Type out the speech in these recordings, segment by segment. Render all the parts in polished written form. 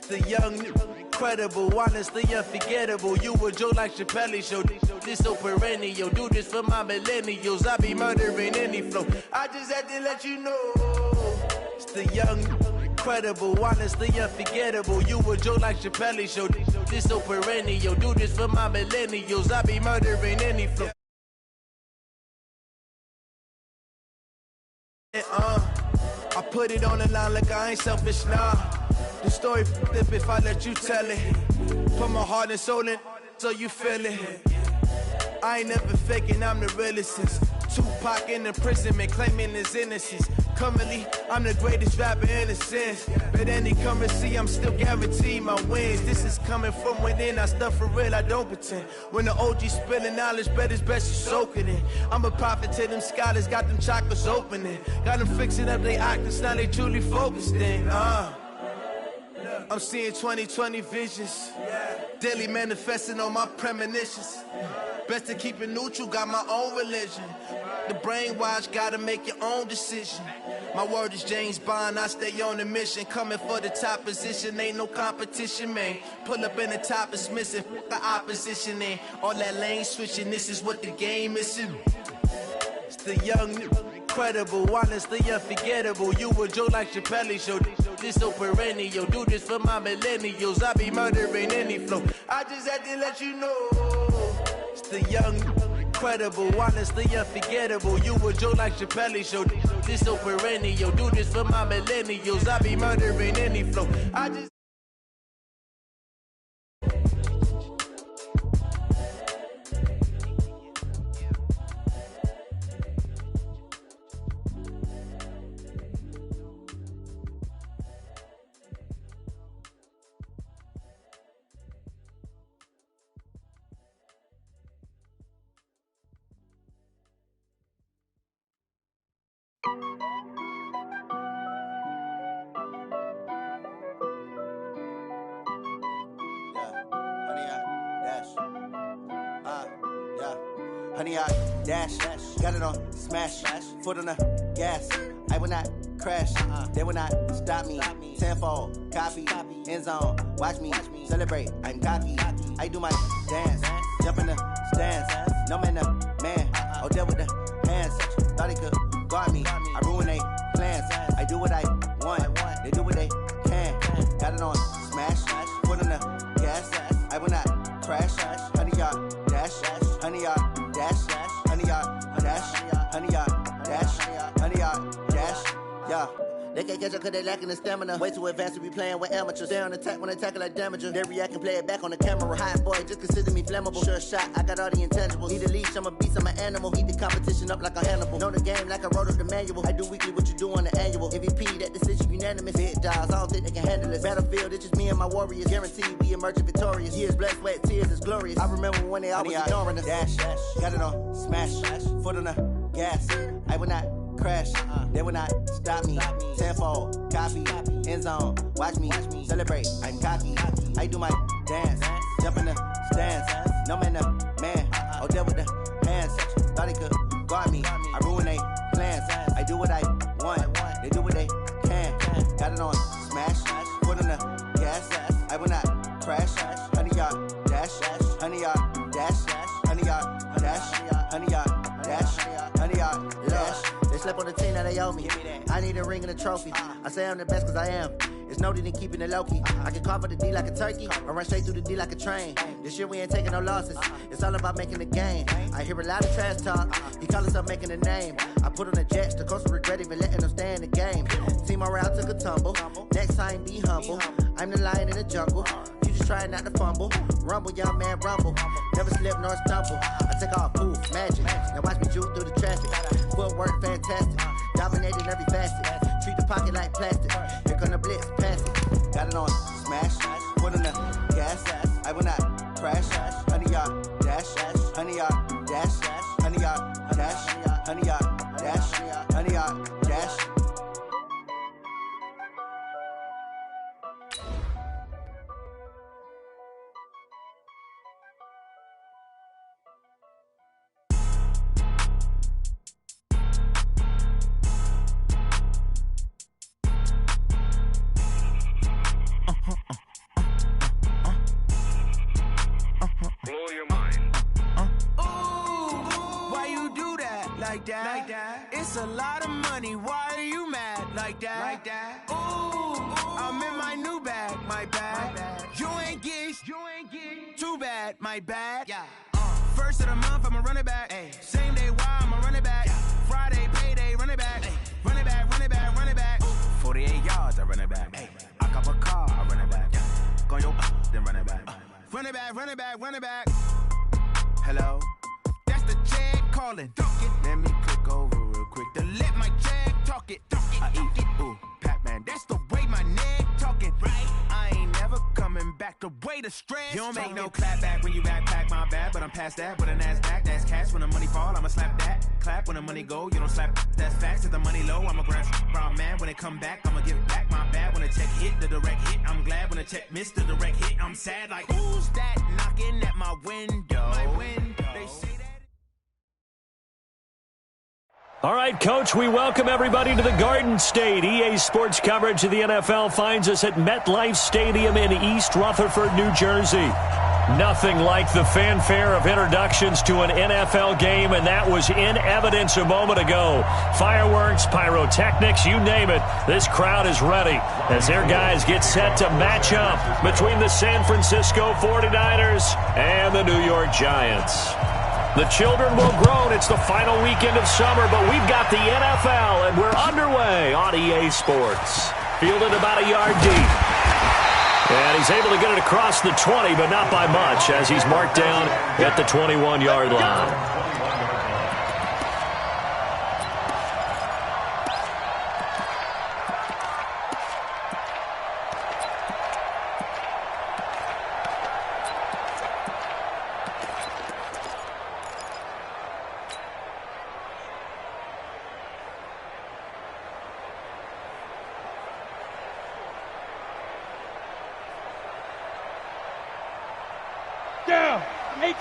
The young, incredible, honestly unforgettable. You a joke like Chappelle show. This so perennial. Do this for my millennials. I be murdering any flow. I just had to let you know. It's the young, incredible, honestly unforgettable. You a joke like Chappelle show. This so perennial. Do this for my millennials. I be murdering any flow. I put it on the line like I ain't selfish, nah. The story flip if I let you tell it. Put my heart and soul in so you feel it. I ain't never faking, I'm the realest since Tupac in imprisonment, claiming his innocence. Currently, I'm the greatest rapper in a sense. But any currency, I'm still guaranteed my wins. This is coming from within, I stuff for real, I don't pretend. When the OG spilling knowledge, bet it's best you soak it in. I'm a prophet to them scholars, got them chakras opening. Got them fixing up they octaves, now they truly focused in. I'm seeing 2020 visions. Daily manifesting on my premonitions. Best to keep it neutral, got my own religion. The brainwash, gotta make your own decision. My word is James Bond, I stay on a mission. Coming for the top position, ain't no competition, man. Pull up in the top is missing, the opposition ain't. All that lane switching, this is what the game is. It's the young, incredible, honestly unforgettable. You a joke like Chappelle show. This so perennial. Do this for my millennials. I be murdering any flow. I just had to let you know. It's the young, incredible, honestly unforgettable. You a joke like Chappelle show. This so perennial. Do this for my millennials. I be murdering any flow. I just Honey, I dash, got it on smash, foot on the gas. I will not crash, they will not stop me. Tenfold, copy, end zone, watch me celebrate. I'm cocky, I do my dance, jump in the stands. No man, man, oh, deal with the hands. Thought he could guard me, I ruin they plans. I do what I want, they do what they can. Got it on smash, foot on the gas. I will not crash, honey, y'all dash, honey, y'all dash, honey, y'all dash, honey, y'all dash, honey, y'all dash, yeah. They can't catch up cause they lacking the stamina. Way too advanced to be playing with amateurs. Stay on attack when they tackle like damager. They react and play it back on the camera. Hot boy, just consider me flammable. Sure shot, I got all the intangibles. Need a leash, I'm a beast, I'm an animal. Heat the competition up like a Hannibal. Know the game like I wrote up the manual. I do weekly what you do on the annual. MVP, that decision unanimous. Big dogs, I don't think they can handle it. Battlefield, it's just me and my warriors. Guaranteed we emerging victorious. Years, blood, sweat, tears, it's glorious. I remember when they always ignoring us. Dash, got it on smash, foot on the gas. I will not crash, they will not stop me. Tenfold, copy, end zone, watch me celebrate. I'm cocky, I do my dance, jump in the stands. No man, man, oh, deal with the hands. Thought he could guard me, I ruin they plans. I do what I want, they do what they can. Got it on smash, foot on the gas. I will not crash, honey, y'all dash, honey, y'all dash, honey, y'all dash, honey, y'all dash, honey, y'all dash. They slept on the team that they owe me. I need a ring and a trophy. I say I'm the best cause I am. It's no need in keeping it low key. I can carve for the D like a turkey, or run straight through the D like a train. This year we ain't taking no losses. It's all about making the game. I hear a lot of trash talk. He call himself making a name. I put on the jets, the coach will regret even letting them stay in the game. Team morale took a tumble. Next time be humble. I'm the lion in the jungle. You just trying not to fumble. Rumble, young man, rumble. Never slip nor stumble. I take off, poof, magic. Now watch me juke through the traffic. Footwork fantastic. Dominating every facet. Treat the pocket like plastic. Here come the blitz, pass it. Got it on smash, foot on the gas. I will not crash. Honey, y'all dash, honey, y'all dash, honey, y'all dash, honey, y'all dash, honey, y'all dash. like that. It's a lot of money, why are you mad like that? Ooh, I'm in my new bag, my bad. You ain't get too bad, my bad. Yeah. First of the month, I'ma run it back. Ay. Same day, why I'ma run it back. Friday, payday, run it back. Ay. Run it back, run it back, run it back. 48 yards, I run it back. Ay. I cop a car, I run it back. Go yo, then run it back. Run it back, run it back, run it back. Hello, that's the jag calling. Let me click over real quick to let my jag talk it. I eat it, ooh, Pac-Man. That's the way my neck talking. Right, I ain't never coming back. The way the stress. You don't make no clap back when you backpack, my bad. But I'm past that. With a NASDAQ, that's cash. When the money fall, I'ma slap that. Clap when the money go, you don't slap. That's facts. If the money low, I'ma grab brown man. When it come back, I'ma give back my bad. When the check hit, the direct hit. I'm glad when the check missed the direct hit. I'm sad like who's that knocking at my window? They say that. All right, Coach, we welcome everybody to the Garden State. EA Sports coverage of the NFL finds us at MetLife Stadium in East Rutherford, New Jersey. Nothing like the fanfare of introductions to an NFL game, and that was in evidence a moment ago. Fireworks, pyrotechnics, you name it. This crowd is ready as their guys get set to match up between the San Francisco 49ers and the New York Giants. The children will groan. It's the final weekend of summer, but we've got the NFL, and we're underway on EA Sports. Fielded about a yard deep. And he's able to get it across the 20, but not by much, as he's marked down at the 21-yard line.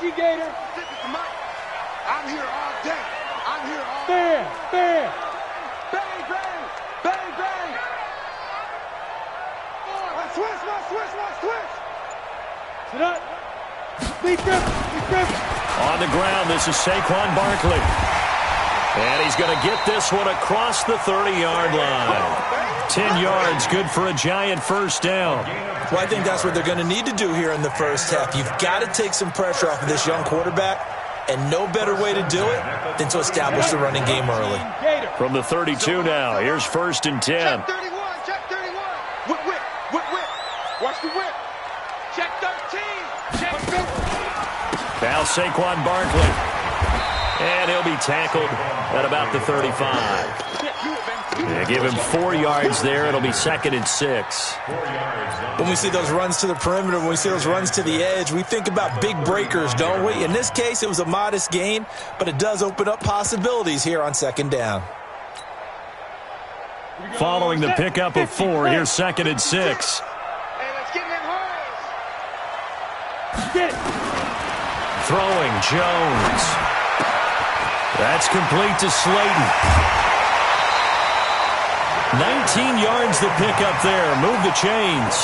Gator. I'm here all day. I'm here all day. Bang, bang, bang, bang. Switch. Sit up. On the ground, this is Saquon Barkley. And he's going to get this one across the 30-yard line. 10 yards, good for a Giant first down. Well, I think that's what they're going to need to do here in the first half. You've got to take some pressure off of this young quarterback, and no better way to do it than to establish the running game early. From the 32 now, here's 1st and 10. Check 31. Whip. Watch the whip. Check 13. Check 15. Now Saquon Barkley. And he'll be tackled at about the 35. Yeah, give him 4 yards there. It'll be 2nd and 6. When we see those runs to the perimeter, when we see those runs to the edge, we think about big breakers, don't we? In this case, it was a modest gain, but it does open up possibilities here on 2nd down. Following the pickup of 4, here's 2nd and 6. Hey, let's get in them holes. Throwing Jones. That's complete to Slayton. 19 yards the pickup there. Move the chains.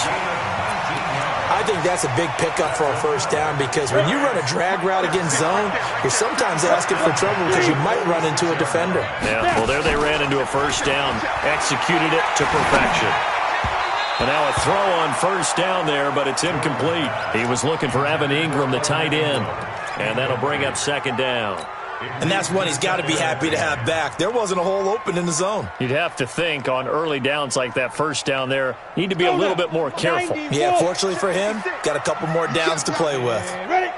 I think that's a big pickup for a first down because when you run a drag route against zone, you're sometimes asking for trouble because you might run into a defender. Yeah, well, there they ran into a first down. Executed it to perfection. And now a throw on first down there, but it's incomplete. He was looking for Evan Ingram, the tight end. And that'll bring up 2nd down. And that's one he's got to be happy to have back. There wasn't a hole open in the zone. You'd have to think on early downs like that first down there, need to be a little bit more careful. Yeah, fortunately for him, got a couple more downs to play with.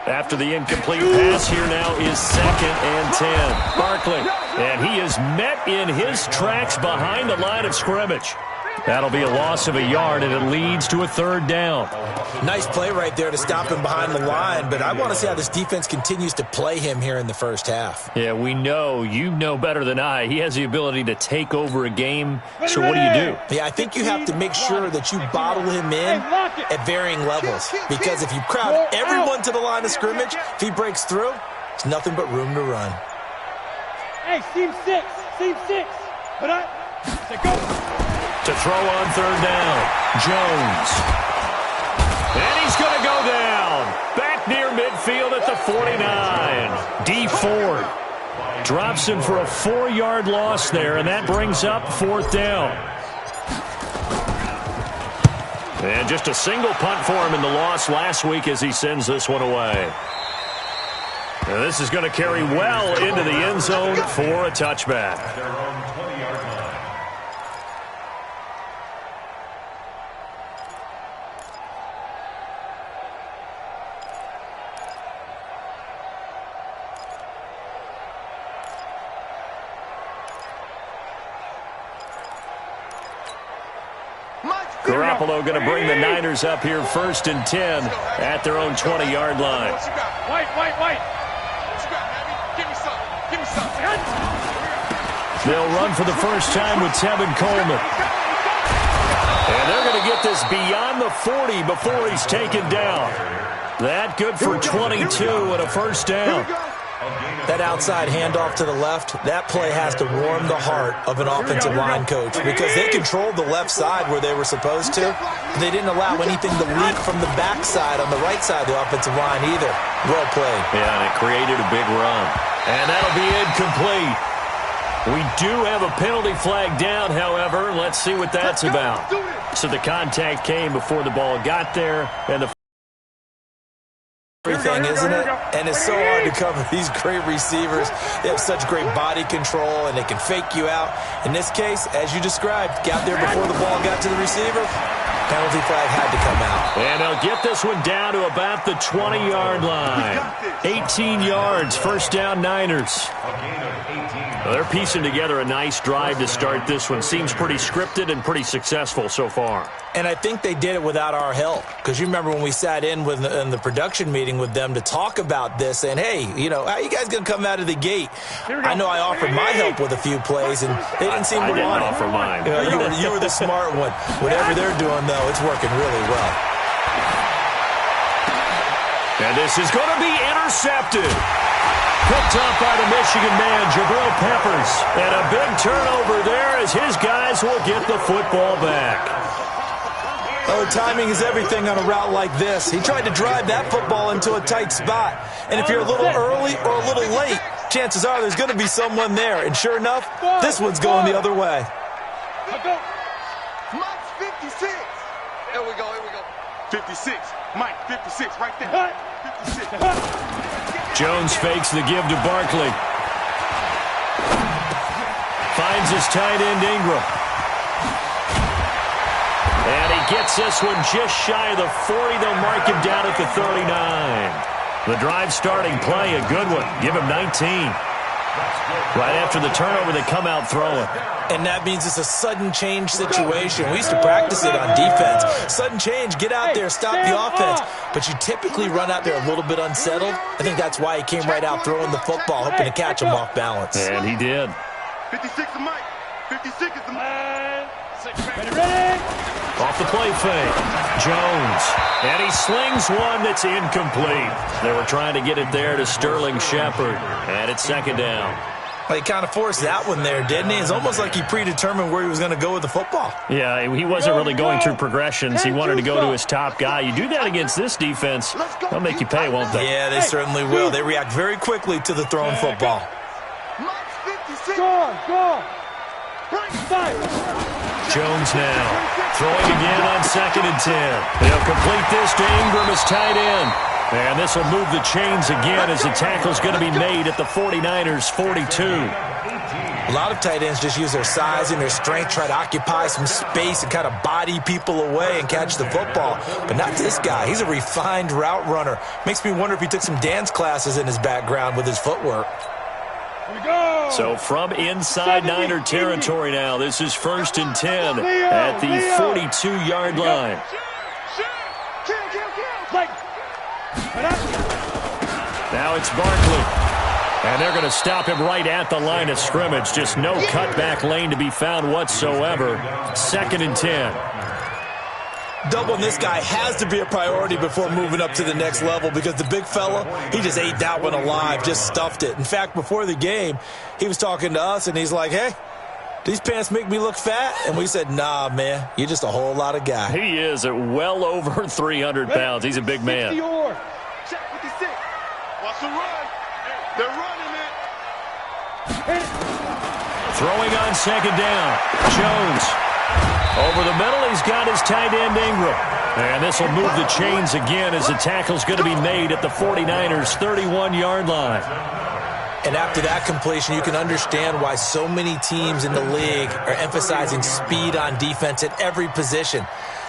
After the incomplete pass, here now is 2nd and 10. Barkley, and he is met in his tracks behind the line of scrimmage. That'll be a loss of a yard, and it leads to a 3rd down. Nice play right there to stop him behind the line, but I want to see how this defense continues to play him here in the first half. Yeah, we know. You know better than I. He has the ability to take over a game, so what do you do? Yeah, I think you have to make sure that you bottle him in at varying levels, because if you crowd everyone to the line of scrimmage, if he breaks through, it's nothing but room to run. Hey, seam 6. Put up. Go. To throw on 3rd down, Jones. And he's going to go down. Back near midfield at the 49. D Ford. Drops him for a 4-yard loss there, and that brings up 4th down. And just a single punt for him in the loss last week as he sends this one away. And this is going to carry well into the end zone for a touchback. Garoppolo going to bring the Niners up here 1st and 10 at their own 20-yard line. White. What you got, Abby? Give me some. They'll run for the first time with Tevin Coleman. And they're going to get this beyond the 40 before he's taken down. That good for 22 and a 1st down. That outside handoff to the left, that play has to warm the heart of an offensive line coach because they controlled the left side where they were supposed to. They didn't allow anything to leak from the backside on the right side of the offensive line either. Well played. Yeah, and it created a big run. And that'll be incomplete. We do have a penalty flag down, however. Let's see what that's about. So the contact came before the ball got there, and the everything, isn't it? And it's so hard to cover these great receivers. They have such great body control, and they can fake you out. In this case, as you described, got there before the ball got to the receiver. Penalty flag had to come out. And they'll get this one down to about the 20-yard line. 18 yards, 1st down Niners. Well, they're piecing together a nice drive to start this one. Seems pretty scripted and pretty successful so far. And I think they did it without our help. Because you remember when we sat in the production meeting with them to talk about this, saying, hey, how you guys going to come out of the gate? I know I offered my help with a few plays, and they didn't seem to want it. Offer mine. You were the smart one. Whatever they're doing, though, it's working really well. And this is going to be intercepted. Picked up by the Michigan man, Jabril Peppers. And a big turnover there as his guys will get the football back. Oh, timing is everything on a route like this. He tried to drive that football into a tight spot. And if you're a little early or a little late, chances are there's going to be someone there. And sure enough, this one's going the other way. Mike's 56. Here we go. 56. Mike, 56 right there. 56. Jones fakes the give to Barkley. Finds his tight end Ingram. And he gets this one just shy of the 40. They'll mark him down at the 39. The drive starting play, a good one. Give him 19. Right after the turnover, they come out throwing. And that means it's a sudden change situation. We used to practice it on defense. Sudden change, get out there, stop the offense. But you typically run out there a little bit unsettled. I think that's why he came right out throwing the football, hoping to catch him off balance. And he did. 56 is Mike. 56 is the Mike. Ready? Off the play fake. Jones. And he slings one that's incomplete. They were trying to get it there to Sterling Shepard. And it's 2nd down. Well, he kind of forced that one there, didn't he? It's almost like he predetermined where he was going to go with the football. Yeah, he wasn't really going through progressions. He wanted to go to his top guy. You do that against this defense, they'll make you pay, won't they? Yeah, they certainly will. They react very quickly to the thrown football. Jones now throwing again on 2nd and 10. They'll complete this to Ingram as tight end. And this will move the chains again as the tackle's going to be made at the 49ers 42. A lot of tight ends just use their size and their strength, try to occupy some space and kind of body people away and catch the football. But not this guy. He's a refined route runner. Makes me wonder if he took some dance classes in his background with his footwork. So from inside Niner territory now, this is 1st and 10 at the 42-yard line. Now it's Barkley. And they're going to stop him right at the line of scrimmage. Just no cutback lane to be found whatsoever. 2nd and 10. Doubling this guy has to be a priority before moving up to the next level because the big fella, he just ate that one alive, just stuffed it. In fact, before the game, he was talking to us, and he's like, hey, these pants make me look fat? And we said, nah, man, you're just a whole lot of guy. He is at well over 300 pounds. He's a big man. Check 56. Watch the run. They're running it. Throwing on second down. Jones. Over the middle, he's got his tight end Ingram. And this will move the chains again as the tackle's going to be made at the 49ers' 31-yard line. And after that completion, you can understand why so many teams in the league are emphasizing speed on defense at every position.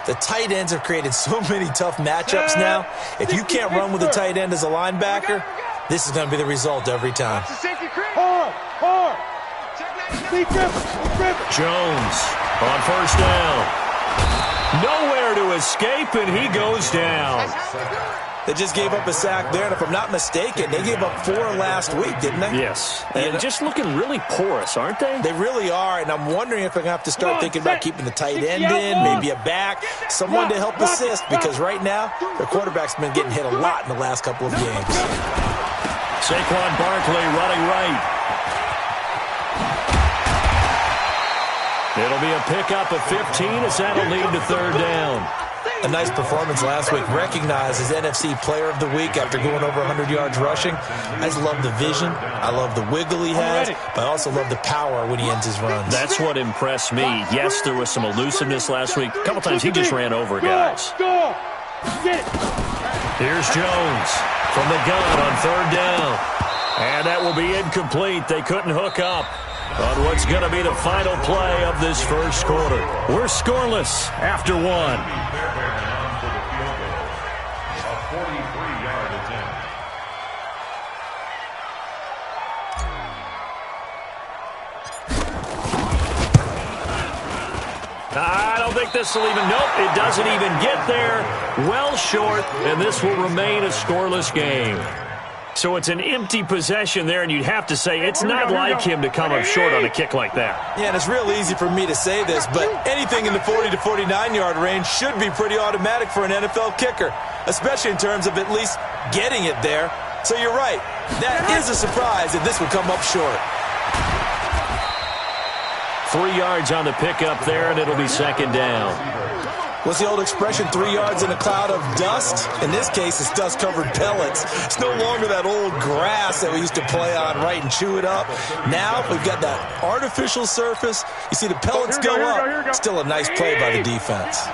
The tight ends have created so many tough matchups now. If you can't run with a tight end as a linebacker, this is going to be the result every time. Jones on first down. Nowhere to escape, and he goes down. They just gave up a sack there, and if I'm not mistaken, they gave up 4 last week, didn't they? Yes, and just looking really porous, aren't they? They really are, and I'm wondering if they're going to have to start thinking about keeping the tight end in, maybe a back, someone to help assist, because right now, their quarterback's been getting hit a lot in the last couple of games. Saquon Barkley running right. It'll be a pickup of 15 as that'll lead to third down. A nice performance last week, recognized as NFC Player of the Week after going over 100 yards rushing. I just love the vision. I love the wiggle he has, but I also love the power when he ends his runs. That's what impressed me. Yes, there was some elusiveness last week. A couple times he just ran over guys. Here's Jones from the gun on third down. And that will be incomplete. They couldn't hook up on what's going to be the final play of this first quarter. We're scoreless after one. I don't think this will even, nope, it doesn't even get there. Well short, and this will remain a scoreless game. So it's an empty possession there, and you'd have to say it's not like him to come up short on a kick like that. Yeah, and it's real easy for me to say this, but anything in the 40 to 49-yard range should be pretty automatic for an NFL kicker, especially in terms of at least getting it there. So you're right. That is a surprise that this would come up short. 3 yards on the pickup there, and it'll be second down. What's the old expression, 3 yards in a cloud of dust? In this case, it's dust-covered pellets. It's no longer that old grass that we used to play on, right, and chew it up. Now we've got that artificial surface. You see the pellets go up. Still a nice play by the defense.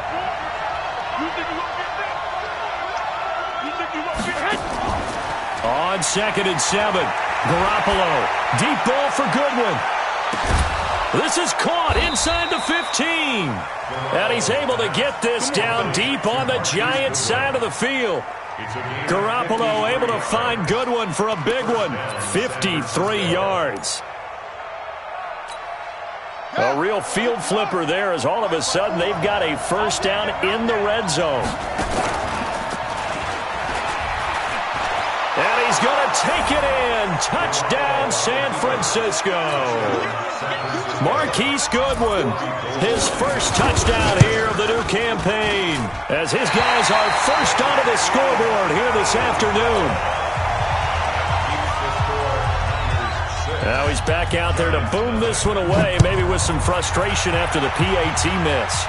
On 2nd and 7, Garoppolo. Deep ball for Goodwin. This is caught inside the 15. And he's able to get this down deep on the Giants side of the field. Garoppolo able to find Goodwin for a big one. 53 yards. A real field flipper there as all of a sudden they've got a first down in the red zone. And he's going to take it in. Touchdown, San Francisco. Marquise Goodwin, his first touchdown here of the new campaign, as his guys are first onto the scoreboard here this afternoon. Now he's back out there to boom this one away, maybe with some frustration after the PAT miss.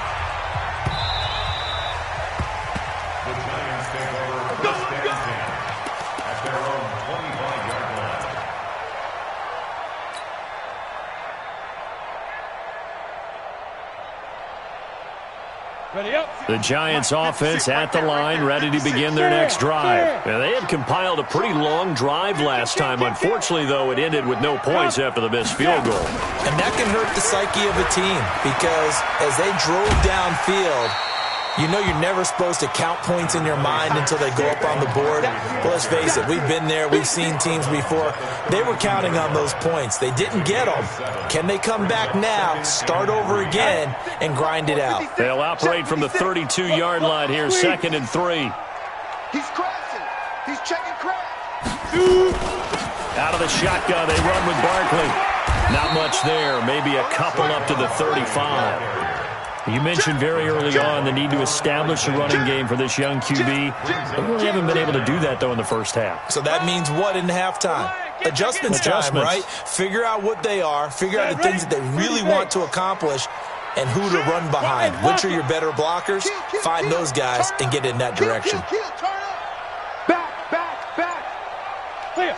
The Giants offense at the line, ready to begin their next drive. Now, they had compiled a pretty long drive last time. Unfortunately, though, it ended with no points after the missed field goal. And that can hurt the psyche of a team because as they drove downfield, you know you're never supposed to count points in your mind until they go up on the board. But let's face it, we've been there. We've seen teams before. They were counting on those points. They didn't get them. Can they come back now, start over again, and grind it out? They'll operate from the 32-yard line here, 2nd and 3. He's crashing. He's checking crash. Out of the shotgun, they run with Barkley. Not much there, maybe a couple up to the 35. You mentioned very early on the need to establish a running game for this young QB. They really haven't been able to do that, though, in the first half. So that means what in halftime? Adjustments time, right? Figure out what they are, figure out the things that they really want to accomplish, and who to run behind. Which are your better blockers? Find those guys and get in that direction. Back. Clear.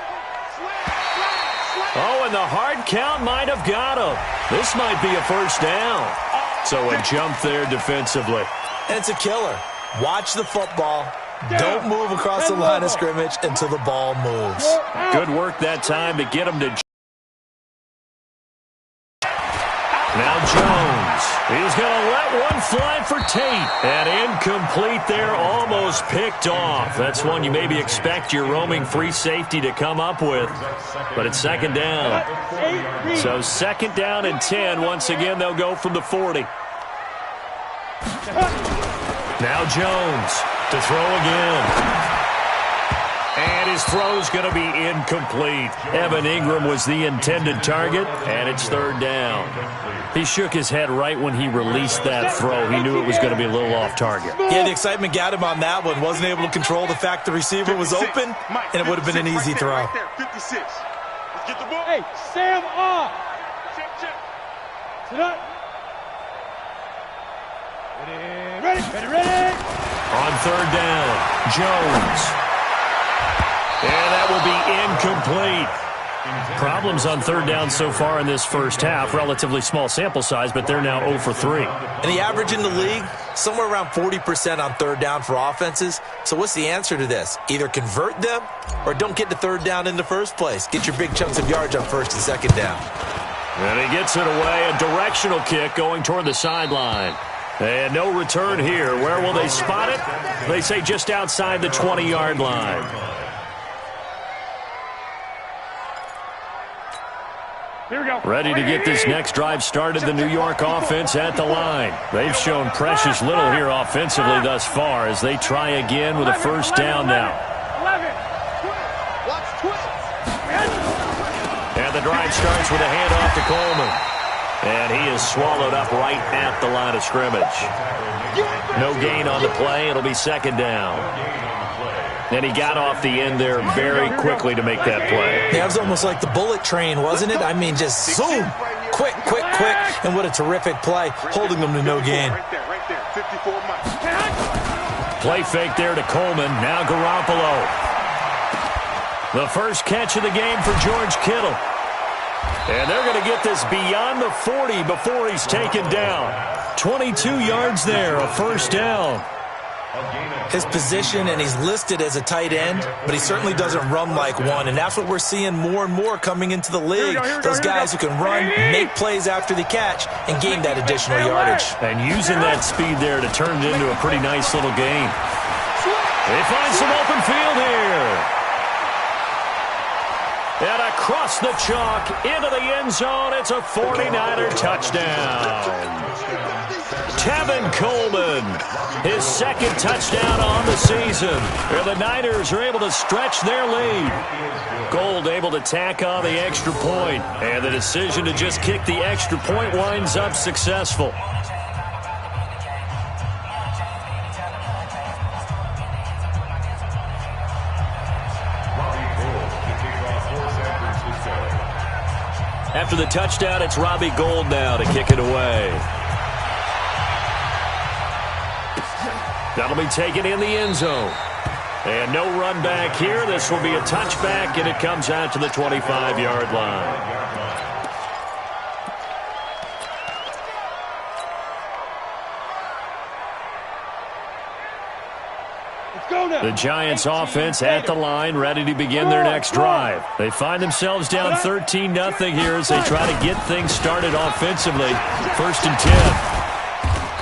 Oh, and the hard count might have got him. This might be a first down. So a jump there defensively. And it's a killer. Watch the football. Don't move across the line of scrimmage until the ball moves. Good work that time to get him to... Now Jones. He's going to let one fly for Tate. And incomplete there, almost picked off. That's one you maybe expect your roaming free safety to come up with. But it's second down. So second down and 10. Once again, they'll go from the 40. Now Jones to throw again. And his throw's going to be incomplete. Evan Ingram was the intended target, and it's third down. He shook his head right when he released that throw. He knew it was going to be a little off target. Yeah, the excitement got him on that one. Wasn't able to control the fact the receiver was open, and it would have been an easy throw. 56. Let's get the ball. Hey, Sam off. Sit up. Ready. On third down, Jones. And that will be incomplete. Problems on third down so far in this first half. Relatively small sample size, but they're now 0 for 3. And the average in the league, somewhere around 40% on third down for offenses. So what's the answer to this? Either convert them or don't get to third down in the first place. Get your big chunks of yards on first and second down. And he gets it away. A directional kick going toward the sideline. And no return here. Where will they spot it? They say just outside the 20-yard line. Here we go. Ready to get this next drive started, the New York offense at the line. They've shown precious little here offensively thus far as they try again with a first down now. 11. And the drive starts with a handoff to Coleman. And he is swallowed up right at the line of scrimmage. No gain on the play. It'll be second down. And he got off the end there very quickly to make that play. Yeah, it was almost like the bullet train, wasn't it? I mean, just zoom. Quick. And what a terrific play, holding them to no gain. Right there. 54 miles. Play fake there to Coleman. Now Garoppolo. The first catch of the game for George Kittle. And they're going to get this beyond the 40 before he's taken down. 22 yards there, a first down. His position, and he's listed as a tight end, but he certainly doesn't run like one, and that's what we're seeing more and more coming into the league. Those guys who can run, make plays after the catch, and gain that additional yardage. And using that speed there to turn it into a pretty nice little gain. They find some open field here. And across the chalk, into the end zone, it's a 49er touchdown. Tevin Coleman, his second touchdown on the season. And the Niners are able to stretch their lead. Gold able to tack on the extra point. And the decision to just kick the extra point winds up successful. After the touchdown, it's Robbie Gould now to kick it away. That'll be taken in the end zone. And no run back here. This will be a touchback, and it comes out to the 25-yard line. The Giants offense at the line, ready to begin their next drive. They find themselves down 13-0 here as they try to get things started offensively. First and 10.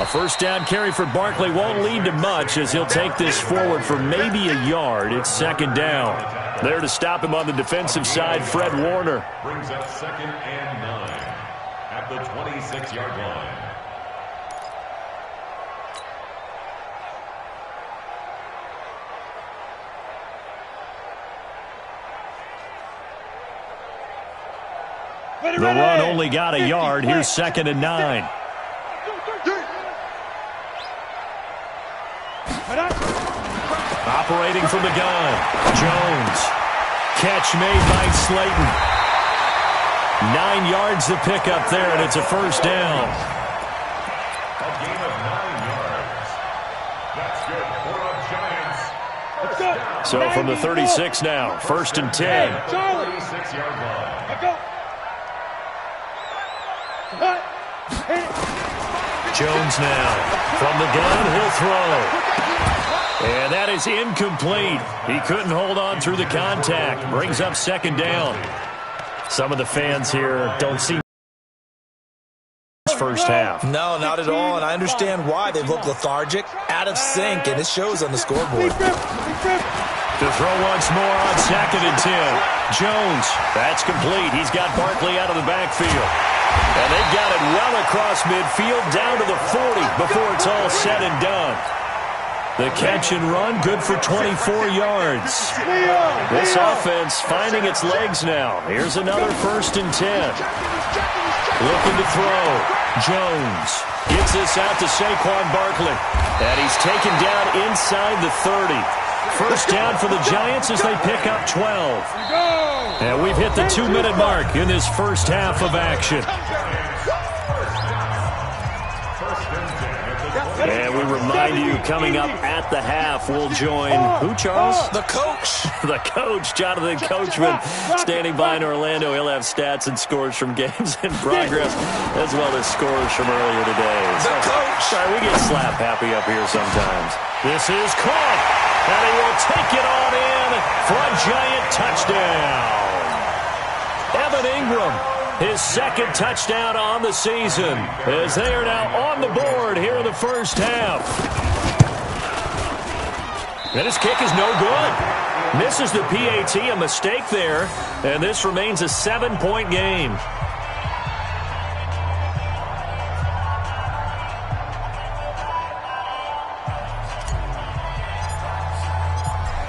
A first down carry for Barkley won't lead to much as he'll take this forward for maybe a yard. It's second down. There to stop him on the defensive side, Fred Warner. Brings up second and 9 at the 26-yard line. The run only got a yard. Here's second and 9. Operating from the gun, Jones. Catch made by Slayton. 9 yards to pick up there, and it's a first down. A gain of 9 yards. That's good for the Giants. So from the 36 now, first and 10. 36-yard line. Jones now. From the gun, he'll throw. And that is incomplete. He couldn't hold on through the contact. Brings up second down. Some of the fans here don't seem first half. No, not at all, and I understand why. They look lethargic, out of sync, and it shows on the scoreboard. To throw once more on 2nd and 10. Jones, that's complete. He's got Barkley out of the backfield. And they've got it well across midfield, down to the 40 before it's all said and done. The catch and run, good for 24 yards. This offense finding its legs now. Here's another 1st and 10. Looking to throw. Jones gets this out to Saquon Barkley. And he's taken down inside the 30. First down for the Giants as they pick up 12. And we've hit the 2-minute mark in this first half of action. And we remind you, coming up at the half, we'll join who, Charles? The coach. The coach, Jonathan Coachman, standing by in Orlando. He'll have stats and scores from games in progress, as well as scores from earlier today. The coach. Sorry, we get slap happy up here sometimes. This is caught, and he will take it on in for a Giant touchdown. Evan Ingram, his 2nd touchdown on the season, as they are now on the board here in the first half. And his kick is no good. Misses the PAT, a mistake there, and this remains a 7-point game.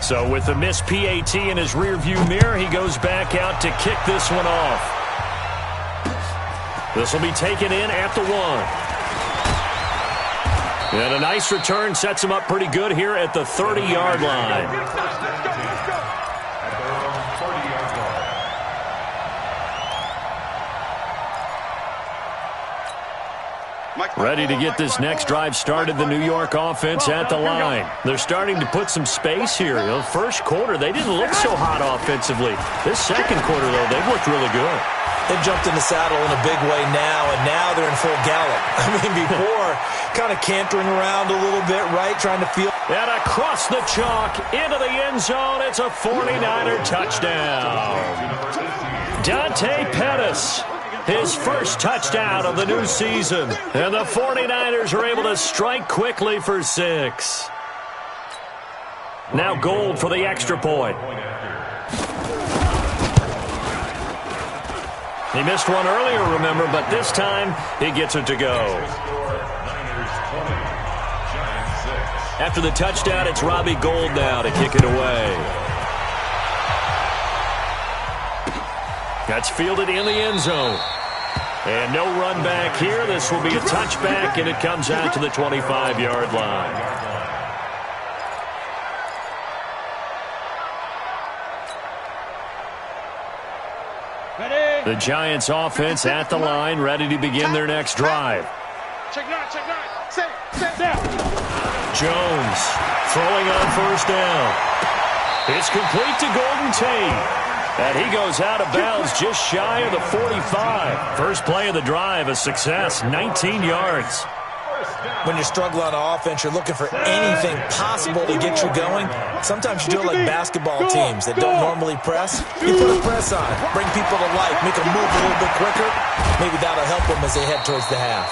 So with the missed PAT in his rearview mirror, he goes back out to kick this one off. This will be taken in at the 1. And a nice return sets him up pretty good here at the 30-yard line. Ready to get this next drive started, the New York offense at the line. They're starting to put some space here. The first quarter, they didn't look so hot offensively. This second quarter, though, they've looked really good. They've jumped in the saddle in a big way now, and now they're in full gallop. I mean, before, kind of cantering around a little bit, right, trying to feel. And across the chalk, into the end zone, it's a 49er touchdown. Dante Pettis, his first touchdown of the new season. And the 49ers are able to strike quickly for 6. Now Gold for the extra point. He missed one earlier, remember, but this time he gets it to go. After the touchdown, it's Robbie Gould now to kick it away. That's fielded in the end zone. And no run back here. This will be a touchback, and it comes out to the 25-yard line. The Giants offense at the line, ready to begin their next drive. Jones throwing on first down. It's complete to Golden Tate. And he goes out of bounds just shy of the 45. First play of the drive, a success, 19 yards. When you struggle on offense, you're looking for anything possible to get you going. Sometimes you do it like basketball teams that don't normally press. You put a press on, bring people to life, make them move a little bit quicker. Maybe that'll help them as they head towards the half.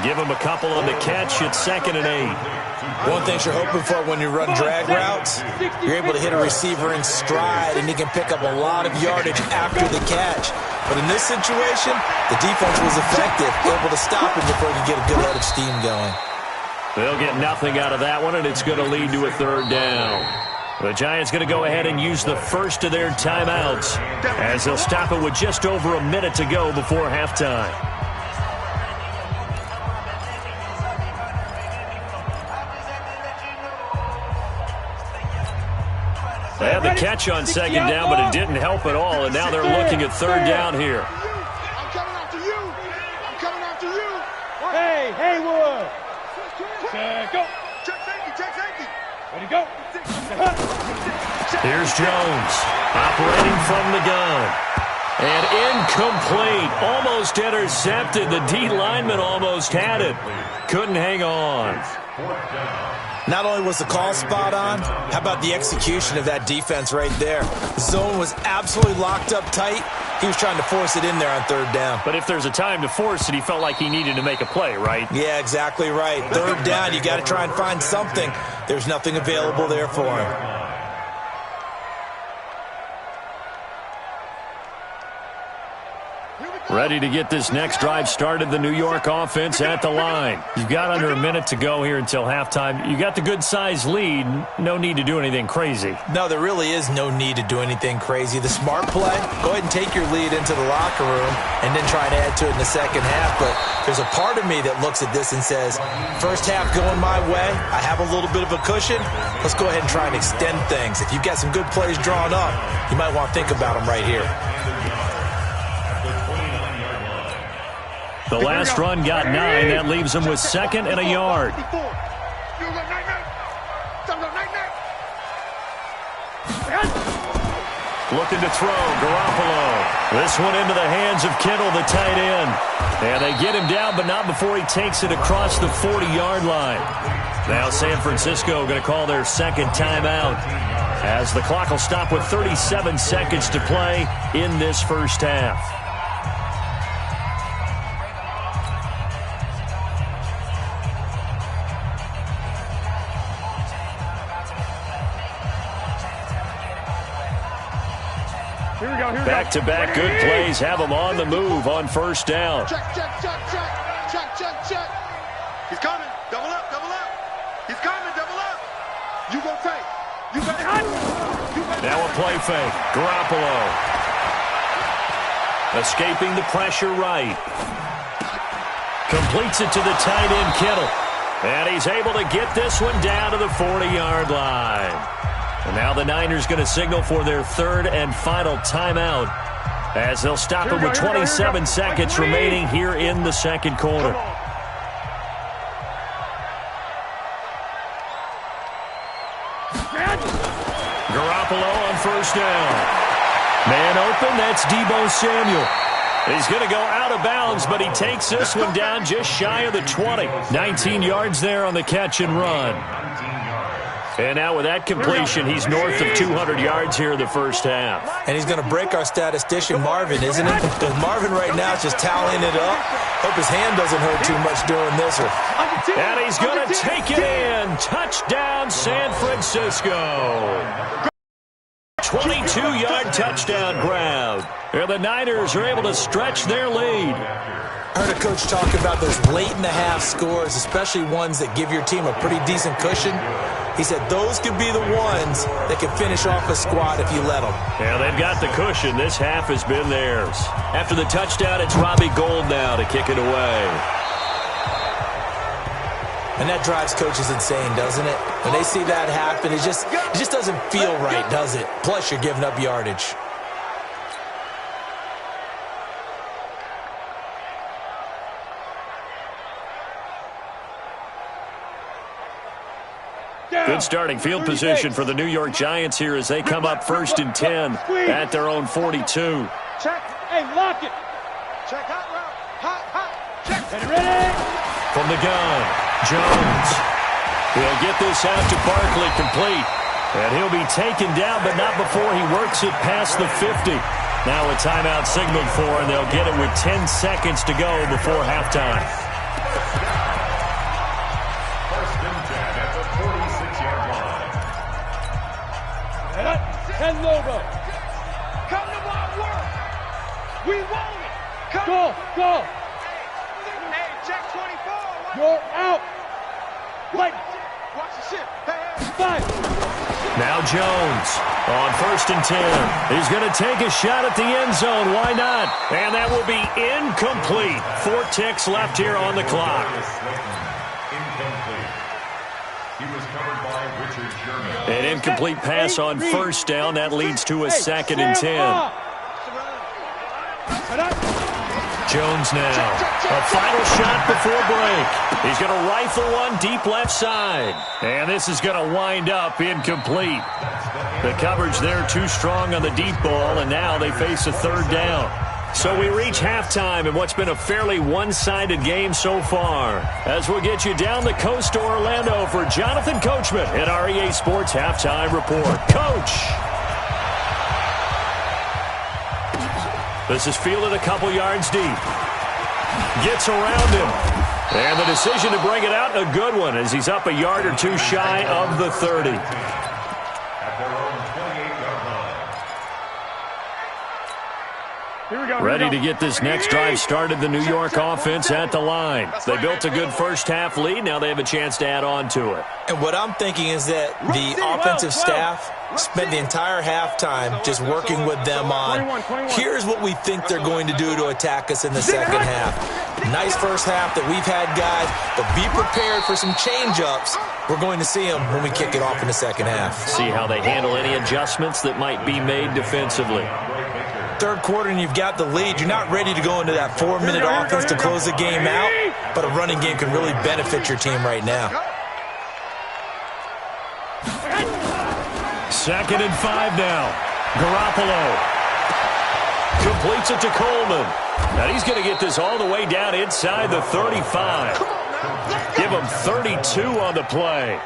Give him a couple on the catch. It's 2nd and 8. One thing you're hoping for when you run drag routes, you're able to hit a receiver in stride, and he can pick up a lot of yardage after the catch. But in this situation, the defense was effective, able to stop him before he could get a good head of steam going. They'll get nothing out of that one, and it's going to lead to a 3rd down. The Giants going to go ahead and use the first of their timeouts as they'll stop it with just over a minute to go before halftime. They had the catch on 2nd down, but it didn't help at all, and now they're looking at 3rd down here. I'm coming after you. I'm coming after you. Hey, Haywood. Go. Check safety. Ready, go. Here's Jones, operating from the gun. And incomplete. Almost intercepted. The D lineman almost had it. Couldn't hang on. Not only was the call spot on, how about the execution of that defense right there? The zone was absolutely locked up tight. He was trying to force it in there on third down. But if there's a time to force it, he felt like he needed to make a play, right? Yeah, exactly right. Third down, you got to try and find something. There's nothing available there for him. Ready to get this next drive started, the New York offense at the line. You've got under a minute to go here until halftime. You got the good-sized lead. No need to do anything crazy. No, there really is no need to do anything crazy. The smart play, go ahead and take your lead into the locker room and then try and add to it in the second half. But there's a part of me that looks at this and says, first half going my way, I have a little bit of a cushion. Let's go ahead and try and extend things. If you've got some good plays drawn up, you might want to think about them right here. The last run got 9. That leaves him with 2nd and a yard. Looking to throw, Garoppolo. This one into the hands of Kittle, the tight end. And they get him down, but not before he takes it across the 40-yard line. Now San Francisco going to call their second timeout, as the clock will stop with 37 seconds to play in this first half. Back-to-back good plays have him on the move on first down. Check. He's coming. Double up. He's coming. Double up. You go take. You better hide. Now a play fake. Garoppolo. Escaping the pressure right. Completes it to the tight end, Kittle. And he's able to get this one down to the 40-yard line. And now the Niners going to signal for their third and final timeout, as they'll stop it with 27 seconds remaining here in the second quarter. Garoppolo on first down. Man open, that's Deebo Samuel. He's going to go out of bounds, but he takes this one down just shy of the 20. 19 yards there on the catch and run. And now with that completion, he's north of 200 yards here in the first half. And he's going to break our statistician, Marvin, isn't he? Because Marvin right now is just tallying it up. Hope his hand doesn't hurt too much doing this one. And he's going to take it in. Touchdown, San Francisco. 22-yard touchdown grab. And the Niners are able to stretch their lead. I heard a coach talk about those late-in-the-half scores, especially ones that give your team a pretty decent cushion. He said those could be the ones that can finish off a squad if you let them. Yeah, they've got the cushion. This half has been theirs. After the touchdown, it's Robbie Gould now to kick it away. And that drives coaches insane, doesn't it? When they see that happen, it just doesn't feel right, does it? Plus, you're giving up yardage. Good starting field position for the New York Giants here as they come up 1st and 10 at their own 42. Check. Hey, lock it. Check hot route. Hot. Check. Ready. From the gun, Jones. He'll get this out to Barkley complete. And he'll be taken down, but not before he works it past the 50. Now a timeout signaled for, and they'll get it with 10 seconds to go before halftime. And logo. Come to my work. We want it. Come. Go. Hey, check 24. You're out. Right. Watch the shit. Hey. 5. Now Jones on 1st and 10. He's going to take a shot at the end zone. Why not? And that will be incomplete. 4 ticks left here on the clock. Incomplete. He was covered by Richard Sherman. An incomplete pass on first down. That leads to a 2nd and 10. Jones now. A final shot before break. He's going to rifle one deep left side. And this is going to wind up incomplete. The coverage there too strong on the deep ball, and now they face a third down. So we reach halftime in what's been a fairly one-sided game so far. As we'll get you down the coast to Orlando for Jonathan Coachman at our EA Sports Halftime Report. Coach! This is fielded a couple yards deep. Gets around him. And the decision to bring it out, a good one, as he's up a yard or two shy of the 30. Ready to get this next drive started, the New York offense at the line. They built a good first-half lead. Now they have a chance to add on to it. And what I'm thinking is that the offensive staff spent the entire halftime just working with them on, here's what we think they're going to do to attack us in the second half. Nice first half that we've had, guys, but be prepared for some change-ups. We're going to see them when we kick it off in the second half. See how they handle any adjustments that might be made defensively. Third quarter and you've got the lead. You're not ready to go into that 4-minute offense to close the game out, but a running game can really benefit your team right now. 2nd and 5 now. Garoppolo completes it to Coleman. And he's going to get this all the way down inside the 35. Give him 32 on the play.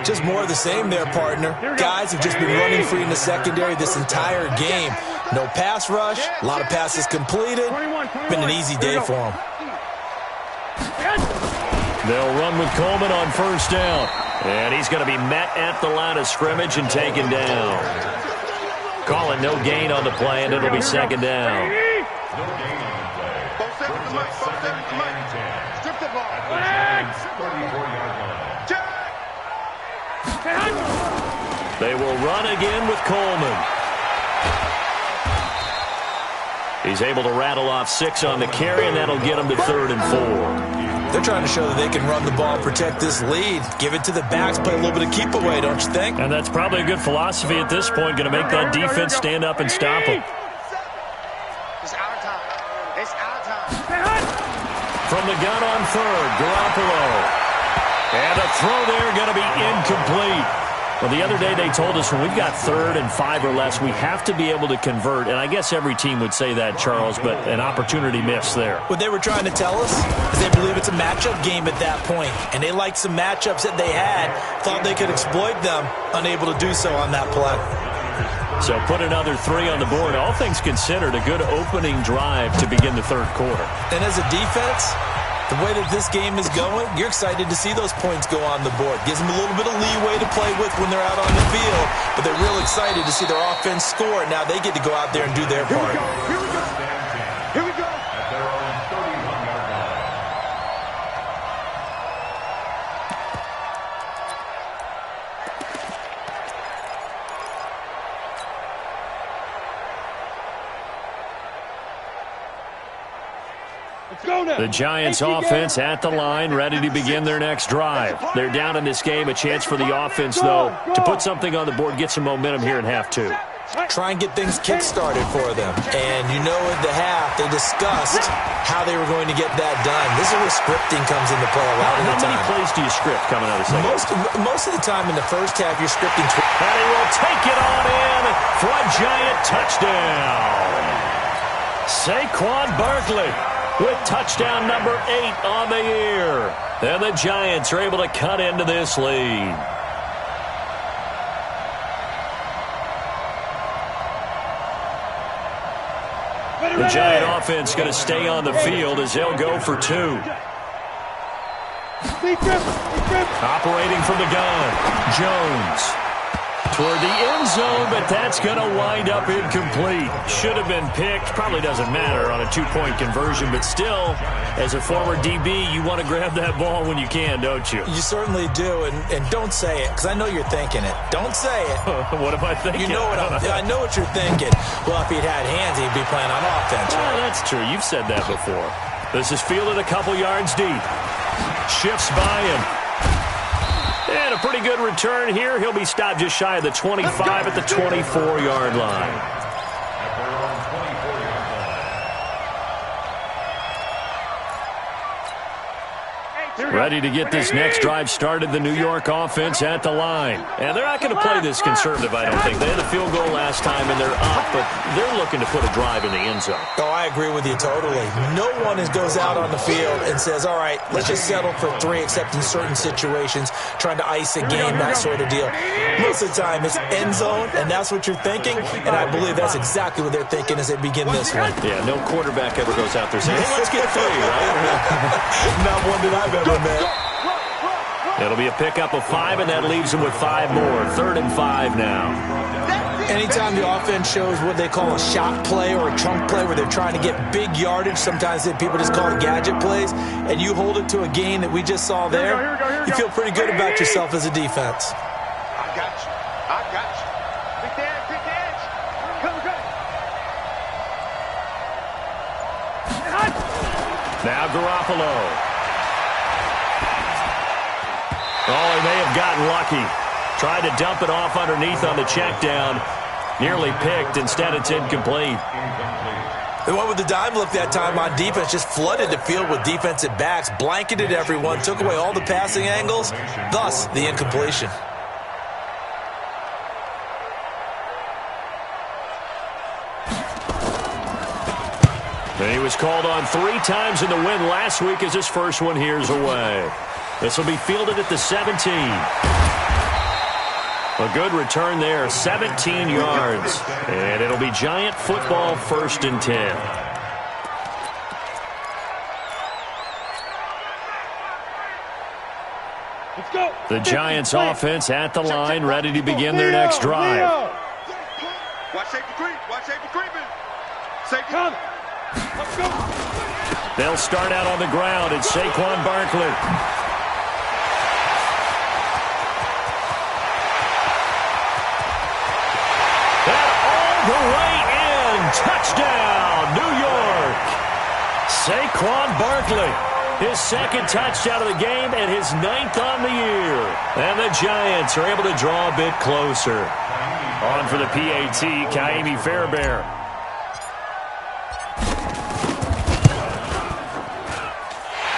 Just more of the same there, partner. Guys have just been running free in the secondary this entire game. No pass rush, a lot of passes completed. Been an easy day for them. They'll run with Coleman on first down. And he's going to be met at the line of scrimmage and taken down. Calling no gain on the play, and it'll be second down. They will run again with Coleman. He's able to rattle off 6 on the carry, and that'll get him to 3rd and 4. They're trying to show that they can run the ball, protect this lead. Give it to the backs, play a little bit of keep away, don't you think? And that's probably a good philosophy at this point, going to make that defense stand up and stop them. It's our time. It's our time. From the gun on 3rd, Garoppolo. And a throw there going to be incomplete. Well, the other day they told us when we've got 3rd and 5 or less, we have to be able to convert. And I guess every team would say that, Charles, but an opportunity missed there. What they were trying to tell us is they believe it's a matchup game at that point. And they liked some matchups that they had, thought they could exploit them, unable to do so on that play. So put another 3 on the board. All things considered, a good opening drive to begin the third quarter. And as a defense, the way that this game is going, you're excited to see those points go on the board. Gives them a little bit of leeway to play with when they're out on the field, but they're real excited to see their offense score. Now they get to go out there and do their part. Here we go. Here we go. At their own 31-yard line. The Giants offense at the line, ready to begin their next drive. They're down in this game. A chance for the offense, though, to put something on the board, get some momentum here in half 2. Try and get things kick-started for them. And you know at the half, they discussed how they were going to get that done. This is where scripting comes into play a lot of the time. How many plays do you script coming out of the second? Most of the time in the first half, you're scripting. And he will take it on in for a Giant touchdown. Saquon Barkley with touchdown number 8 on the year. And the Giants are able to cut into this lead. The Giant offense going to stay on the field as they'll go for 2. Operating from the gun, Jones. Toward the end zone, but that's going to wind up incomplete. Should have been picked. Probably doesn't matter on a 2-point conversion, but still, as a former DB, you want to grab that ball when you can, don't you? You certainly do, and don't say it, because I know you're thinking it. Don't say it. What am I thinking? You know I know what you're thinking. Well, if he'd had hands, he'd be playing on offense. Well, that's true. You've said that before. This is fielded a couple yards deep. Shifts by him. And a pretty good return here. He'll be stopped just shy of the 25 at the 24-yard line. Ready to get this next drive started, the New York offense at the line. And they're not going to play this conservative, I don't think. They had a field goal last time, and they're up, but they're looking to put a drive in the end zone. Oh, I agree with you totally. No one goes out on the field and says, all right, let's just settle for 3, except in certain situations, trying to ice a game, that sort of deal. Most of the time, it's end zone, and that's what you're thinking, and I believe that's exactly what they're thinking as they begin this one. Yeah, no quarterback ever goes out there saying, hey, let's get 3, right? Not one that I've ever met. It'll be a pickup of 5, and that leaves them with 5 more. 3rd and 5 now. Anytime the offense shows what they call a shot play or a chunk play where they're trying to get big yardage, sometimes people just call it gadget plays, and you hold it to a gain that we just saw there, you feel pretty good about yourself as a defense. I got you. I got you. Big dance, big dance. Come, come. Now Garoppolo. Oh, he may have gotten lucky. Tried to dump it off underneath on the check down. Nearly picked. Instead, it's incomplete. The one with the dime look that time on defense just flooded the field with defensive backs, blanketed everyone, took away all the passing angles, thus the incompletion. And he was called on 3 times in the win last week as his first one here's away. This will be fielded at the 17. A good return there, 17 yards. And it'll be Giant football, 1st and 10. Let's go. The Giants offense at the line, ready to begin their next drive. Watch safety creep. Watch safety creeping. Safety. Come. Let's go. They'll start out on the ground. It's Saquon Barkley. The way in. Touchdown, New York. Saquon Barkley. His 2nd touchdown of the game and his 9th on the year. And the Giants are able to draw a bit closer. On for the PAT, Kaimi Fairbairn.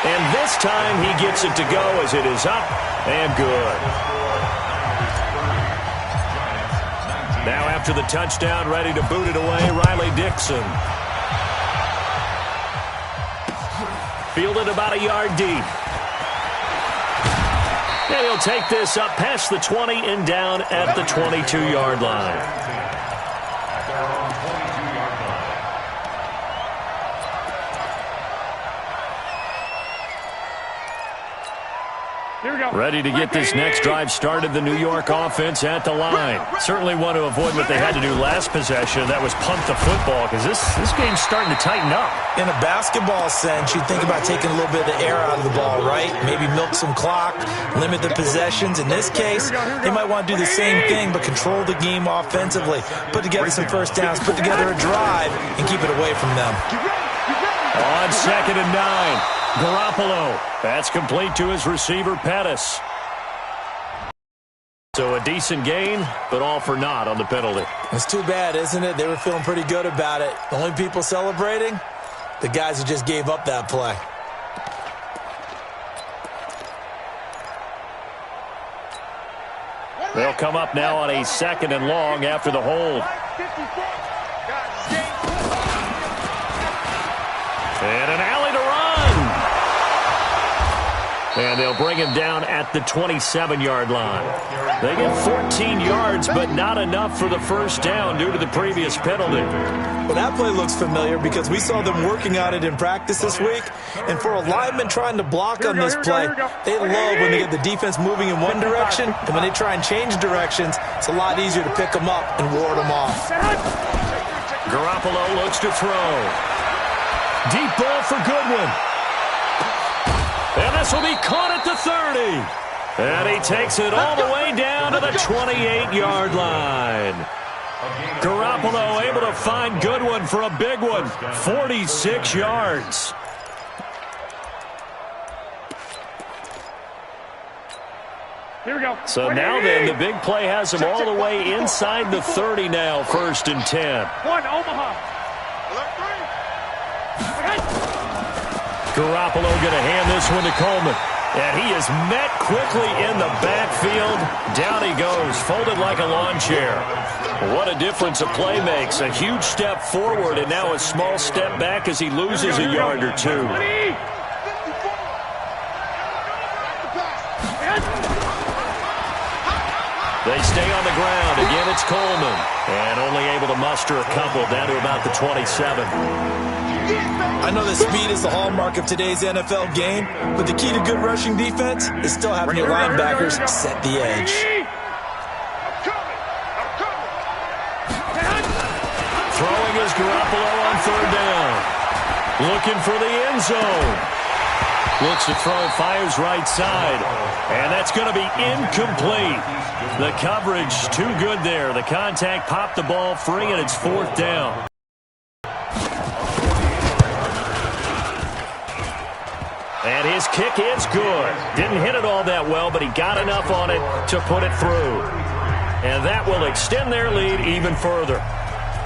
And this time he gets it to go as it is up and good. Now after the touchdown, ready to boot it away, Riley Dixon. Fielded about a yard deep. And he'll take this up past the 20 and down at the 22-yard line. Ready to get this next drive started, the New York offense at the line. Certainly want to avoid what they had to do last possession. That was punt the football, because this game's starting to tighten up. In a basketball sense, you think about taking a little bit of the air out of the ball, right? Maybe milk some clock, limit the possessions. In this case, they might want to do the same thing, but control the game offensively. Put together some first downs, put together a drive, and keep it away from them. On 2nd and 9. Garoppolo. That's complete to his receiver, Pettis. So a decent gain, but all for naught on the penalty. It's too bad, isn't it? They were feeling pretty good about it. The only people celebrating, the guys who just gave up that play. They'll come up now on a 2nd and long after the hold. And an alley to run. And they'll bring him down at the 27-yard line. They get 14 yards, but not enough for the first down due to the previous penalty. Well, that play looks familiar because we saw them working on it in practice this week. And for a lineman trying to block on this play, they love when they get the defense moving in one direction. And when they try and change directions, it's a lot easier to pick them up and ward them off. Garoppolo looks to throw. Deep ball for Goodwin. And this will be caught at the 30. And he takes it all the way down to the 28-yard line. Garoppolo able to find Goodwin for a big one. 46 yards. Here we go. So now then, the big play has him all the way inside the 30 now, 1st and 10. One, Omaha. Garoppolo going to hand this one to Coleman. And he is met quickly in the backfield. Down he goes, folded like a lawn chair. What a difference a play makes. A huge step forward and now a small step back as he loses a yard or two. They stay on the ground. Again, it's Coleman. And only able to muster a couple down to about the 27. I know that speed is the hallmark of today's NFL game, but the key to good rushing defense is still having your linebackers set the edge. Throwing is Garoppolo on third down. Looking for the end zone. Looks to throw, fires right side. And that's going to be incomplete. The coverage too good there. The contact popped the ball free, and it's fourth down. And his kick is good. Didn't hit it all that well, but he got enough on it to put it through. And that will extend their lead even further.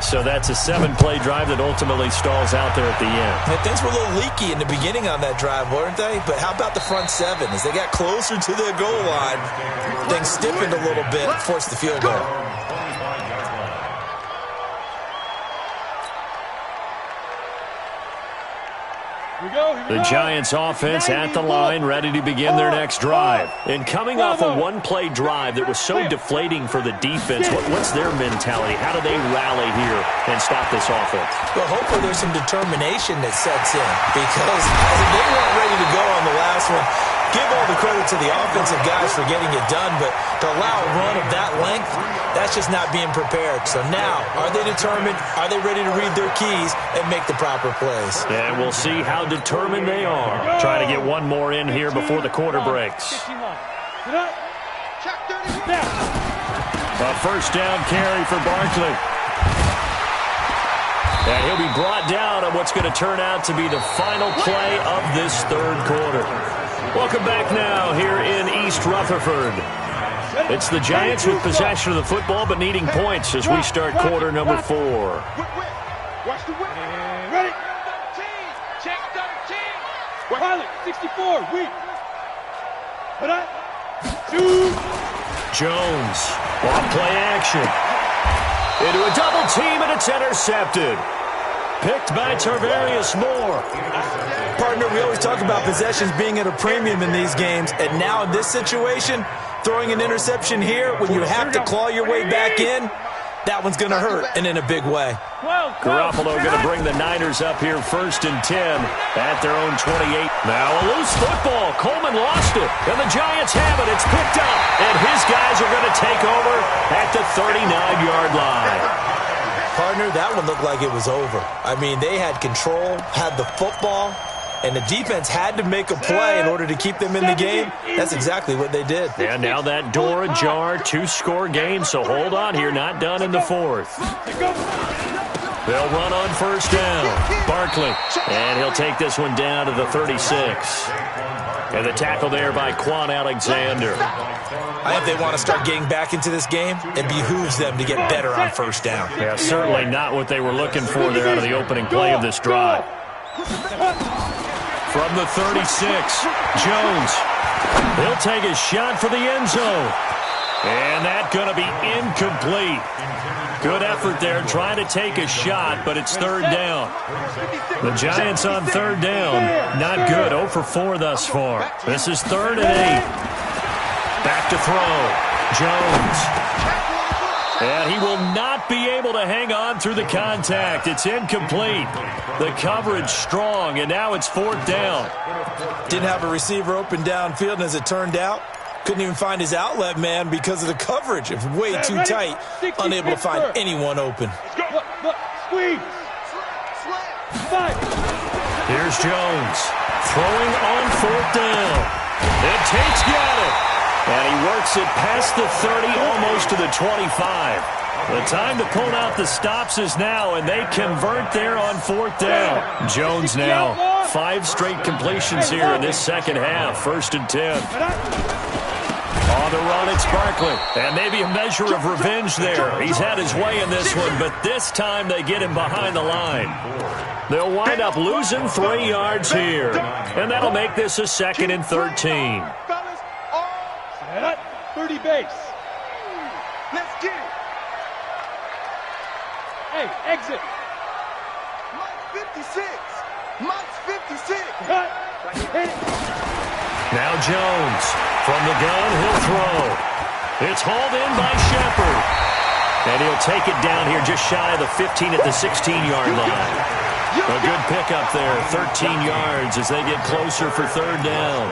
So that's a 7-play drive that ultimately stalls out there at the end. And things were a little leaky in the beginning on that drive, weren't they? But how about the front seven? As they got closer to their goal line, things stiffened a little bit, forced the field goal. The Giants offense at the line, ready to begin their next drive. And coming off a one-play drive that was so deflating for the defense, what's their mentality? How do they rally here and stop this offense? Well, hopefully there's some determination that sets in, because as they weren't ready to go on the last one, give all the credit to the offensive guys for getting it done, but to allow a run of that length, that's just not being prepared. So now, are they determined? Are they ready to read their keys and make the proper plays? And we'll see how determined they are. Trying to get one more in here before the quarter breaks. A first down carry for Barkley. And he'll be brought down on what's going to turn out to be the final play of this third quarter. Welcome back now here in East Rutherford. It's the Giants with possession of the football but needing points as we start quarter number 4. Watch the win. Ready? 13. Check 13. Pilot, 64. Weak. Put up. Shoot. Jones. Off play action. Into a double team, and it's intercepted. Picked by Tarvarius Moore. Partner, we always talk about possessions being at a premium in these games, and now in this situation, throwing an interception here when you have to claw your way back in, that one's going to hurt, and in a big way. Garoppolo going to bring the Niners up here first and 10 at their own 28. Now a loose football. Coleman lost it, and the Giants have it. It's picked up, and his guys are going to take over at the 39-yard line. Partner, that one looked like it was over. I mean, they had control, had the football, and the defense had to make a play in order to keep them in the game. That's exactly what they did. And now that door ajar, 2-score game, so hold on here, not done in the fourth. They'll run on first down. Barkley, and he'll take this one down to the 36. And the tackle there by Quan Alexander. I think they want to start getting back into this game. It behooves them to get better on first down. Yeah, certainly not what they were looking for there out of the opening play of this drive. From the 36, Jones. He'll take a shot for the end zone. And that's going to be incomplete. Good effort there trying to take a shot, but it's third down. The Giants on third down. Not good. 0 for 4 thus far. This is 3rd and 8. Back to throw. Jones. And he will not be able to hang on through the contact. It's incomplete. The coverage strong, and now it's 4th down. Didn't have a receiver open downfield, and as it turned out, couldn't even find his outlet man because of the coverage. It was way too tight, unable to find anyone open. Squeeze. Here's Jones throwing on 4th down. And Tate's got it. And he works it past the 30, almost to the 25. The time to pull out the stops is now, and they convert there on 4th down. Jones now, 5 straight completions here in this second half. 1st and 10. On the run, it's Barkley. And maybe a measure of revenge there. He's had his way in this one, but this time they get him behind the line. They'll wind up losing 3 yards here. And that'll make this a 2nd and 13. Set up, 30 base. Let's get it. Hey, exit. Mike's 56. Mike's 56. Cut. Hit it. Now Jones. From the gun, he'll throw. It's hauled in by Shepard. And he'll take it down here just shy of the 15 at the 16-yard line. A good pickup there, 13 yards as they get closer for 3rd down.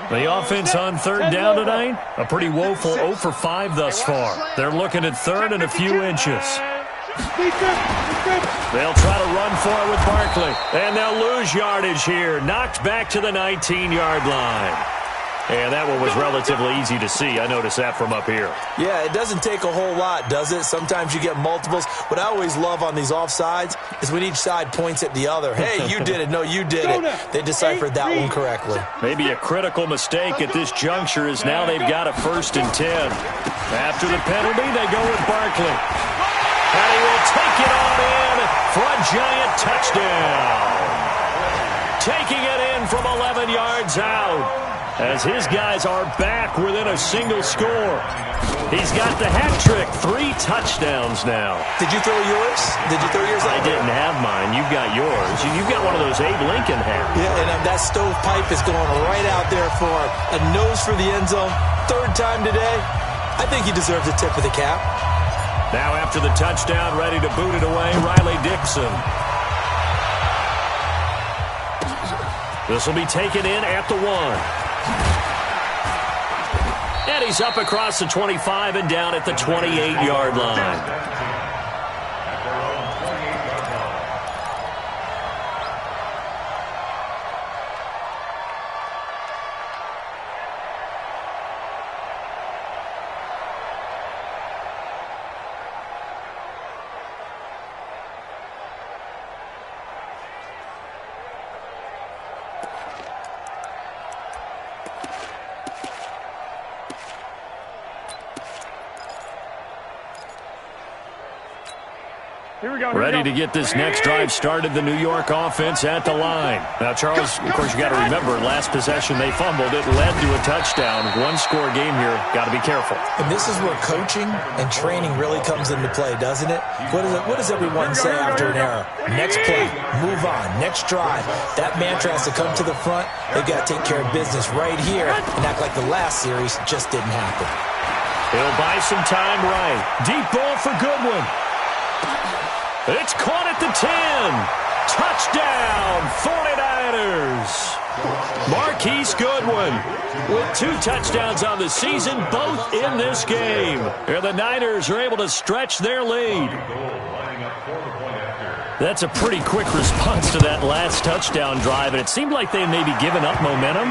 The offense on 3rd down tonight, a pretty woeful 0 for 5 thus far. They're looking at 3rd and a few inches. They'll try to run for it with Barkley. And they'll lose yardage here. Knocked back to the 19-yard line. And that one was relatively easy to see. I noticed that from up here. Yeah, it doesn't take a whole lot, does it? Sometimes you get multiples. What I always love on these offsides is when each side points at the other. Hey, you did it. No, you did it. They deciphered that one correctly. Maybe a critical mistake at this juncture is now they've got a 1st and 10. After the penalty, they go with Barkley. And he will take it on in for a giant touchdown. Taking it in from 11 yards out. As his guys are back within a single score. He's got the hat trick, 3 touchdowns now. Did you throw yours? Did you throw yours? I didn't have mine. You've got yours. You've got one of those Abe Lincoln hats. Yeah, and that stovepipe is going right out there for a nose for the end zone. 3rd time today. I think he deserves a tip of the cap. Now after the touchdown, ready to boot it away, Riley Dixon. This will be taken in at the 1. And he's up across the 25 and down at the 28-yard line. Ready to get this next drive started, the New York offense at the line. Now, Charles, of course, you got to remember, last possession they fumbled. It led to a touchdown. 1-score game here. Got to be careful. And this is where coaching and training really comes into play, doesn't it? What does everyone say after an error? Next play, move on, next drive. That mantra has to come to the front. They've got to take care of business right here and act like the last series just didn't happen. He'll buy some time right. Deep ball for Goodwin. It's caught at the 10. Touchdown, 49ers. Marquise Goodwin with 2 touchdowns on the season, both in this game. And the Niners are able to stretch their lead. That's a pretty quick response to that last touchdown drive, and it seemed like they may be giving up momentum.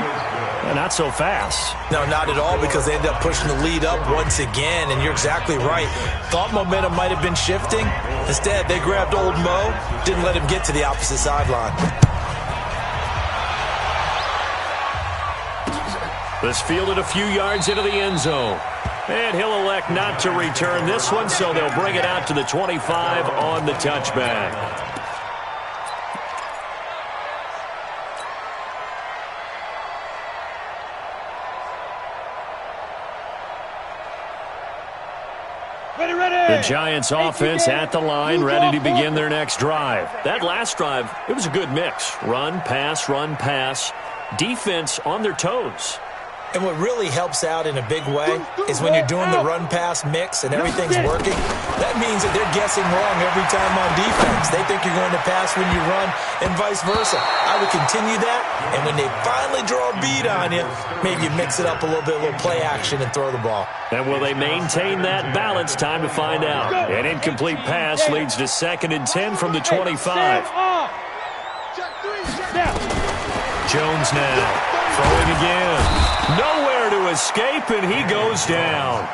Not so fast. No, not at all, because they ended up pushing the lead up once again, and you're exactly right. Thought momentum might have been shifting. Instead, they grabbed old Mo, didn't let him get to the opposite sideline. This fielded a few yards into the end zone. And he'll elect not to return this one, so they'll bring it out to the 25 on the touchback. The Giants offense at the line, ready to begin their next drive. That last drive, it was a good mix. Run, pass, defense on their toes. And what really helps out in a big way is when you're doing the run-pass mix and everything's working, that means that they're guessing wrong every time on defense. They think you're going to pass when you run and vice versa. I would continue that, and when they finally draw a bead on you, maybe you mix it up a little play action and throw the ball. And will they maintain that balance? Time to find out. An incomplete pass leads to 2nd and 10 from the 25. Jones now throwing again. Nowhere to escape, and he goes down.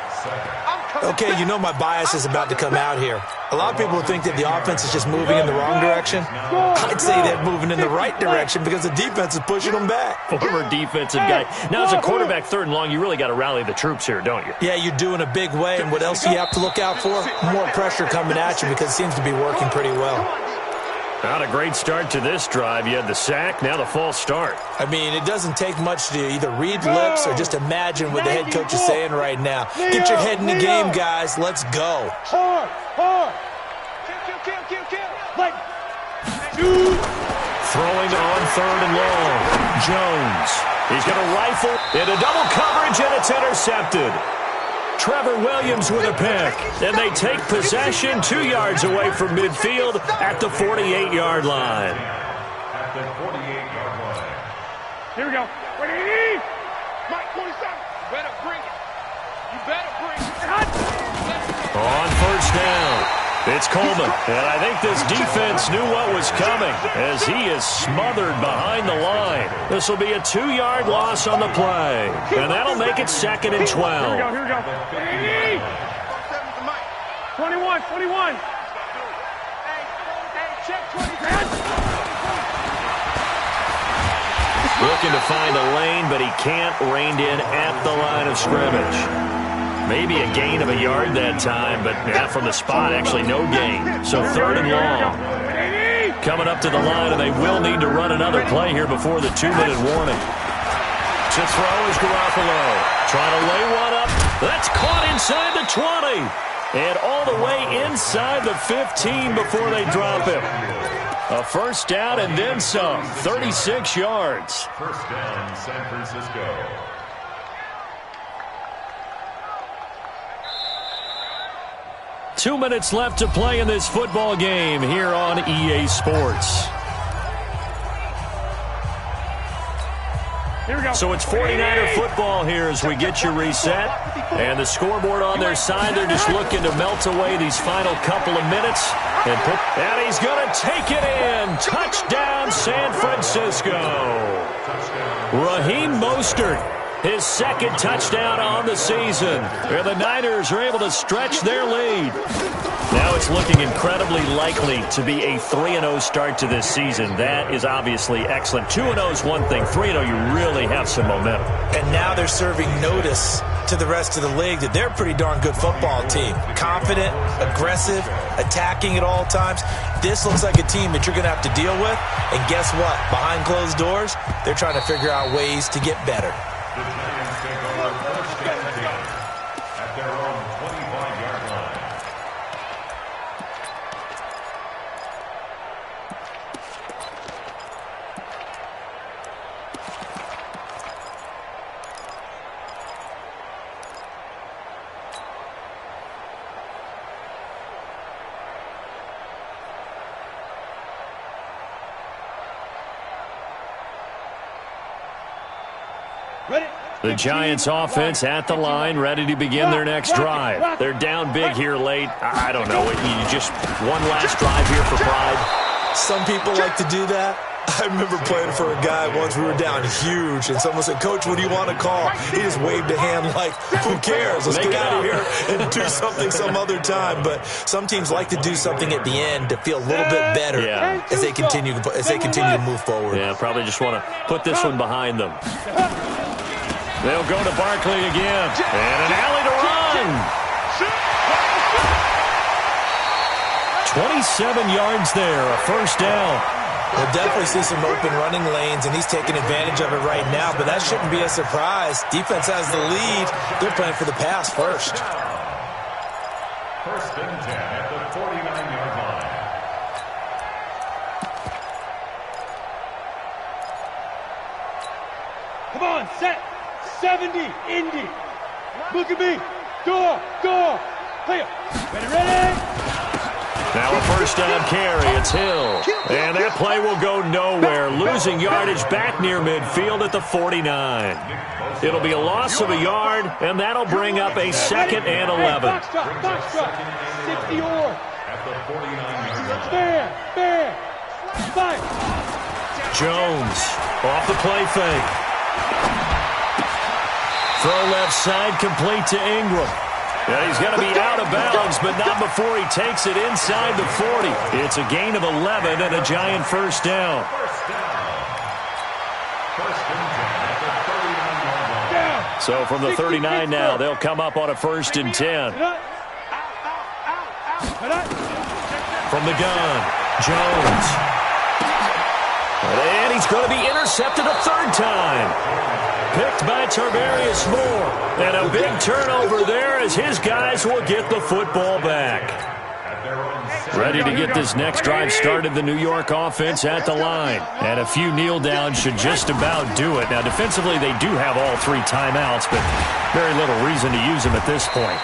Okay, you know my bias is about to come out here. A lot of people think that the offense is just moving in the wrong direction. I'd say they're moving in the right direction because the defense is pushing them back. Former defensive guy. Now, as a quarterback, 3rd and long, you really got to rally the troops here, don't you? Yeah, you do in a big way. And what else do you have to look out for? More pressure coming at you because it seems to be working pretty well. Not a great start to this drive. You had the sack, now the false start. I mean, it doesn't take much to either read lips or just imagine what the head coach is saying right now. Get your head in the game, guys. Let's go. Hard. Kill. Throwing on 3rd and long. Jones. He's going to rifle into double coverage, and it's intercepted. Trevor Williams with a pick, and they take possession 2 yards away from midfield at the 48-yard line. At the 48-yard line. Here we go. Mike, 27. Better bring it. You better bring it. On 1st down, it's Coleman, and I think this defense knew what was coming as he is smothered behind the line. This will be a 2-yard loss on the play, and that'll make it 2nd and 12. Here we go. 21. Hey, check 20. Looking to find a lane, but he can't rein in at the line of scrimmage. Maybe a gain of a yard that time, but from the spot, actually no gain. So 3rd and long. Coming up to the line, and they will need to run another play here before the 2-minute warning. To throw is Garoppolo. Trying to lay one up. That's caught inside the 20. And all the way inside the 15 before they drop him. A 1st down and then some. 36 yards. 1st down, San Francisco. Two minutes left to play in this football game here on EA Sports. Here we go. So it's 49er football here as we get you reset. And the scoreboard on their side, they're just looking to melt away these final couple of minutes. And he's going to take it in. Touchdown, San Francisco. Raheem Mostert. His 2nd touchdown on the season. And the Niners are able to stretch their lead. Now it's looking incredibly likely to be a 3-0 start to this season. That is obviously excellent. 2-0 is one thing. 3-0, you really have some momentum. And now they're serving notice to the rest of the league that they're a pretty darn good football team. Confident, aggressive, attacking at all times. This looks like a team that you're going to have to deal with. And guess what? Behind closed doors, they're trying to figure out ways to get better. The Giants take over 1st and 10 at their own 25-yard line. The Giants offense at the line, ready to begin their next drive. They're down big here late. I don't know. You just one last drive here for pride. Some people like to do that. I remember playing for a guy once. We were down huge, and someone said, "Coach, what do you want to call?" He just waved a hand like, "Who cares? Let's get out of here and do something some other time." But some teams like to do something at the end to feel a little bit better as they continue to move forward. Yeah, probably just want to put this one behind them. They'll go to Barkley again, and an alley to run. 27 yards there, a 1st down. We'll definitely see some open running lanes, and he's taking advantage of it right now, but that shouldn't be a surprise. Defense has the lead. They're playing for the pass first. 1st and 10 at the 49-yard line. Come on, set. 70, Indy. Look at me. Go. Play it. Ready? Now a 1st down carry. It's Hill. And that play will go nowhere. Losing yardage back near midfield at the 49. It'll be a loss of a yard, and that'll bring up a 2nd and 11. Box drop. 60 or. At the 49-yard line. Fair. 5. Jones off the play fake. Throw left side complete to Ingram. Yeah, he's going to be out of bounds, but not before he takes it inside the 40. It's a gain of 11 and a giant first down. So from the 39 now, they'll come up on a 1st and 10. From the gun, Jones. And he's going to be intercepted a 3rd time. Picked by Tarvarius Moore. And a big turnover there as his guys will get the football back. Ready to get this next drive started, the New York offense at the line. And a few kneel downs should just about do it. Now, defensively, they do have all 3 timeouts, but very little reason to use them at this point.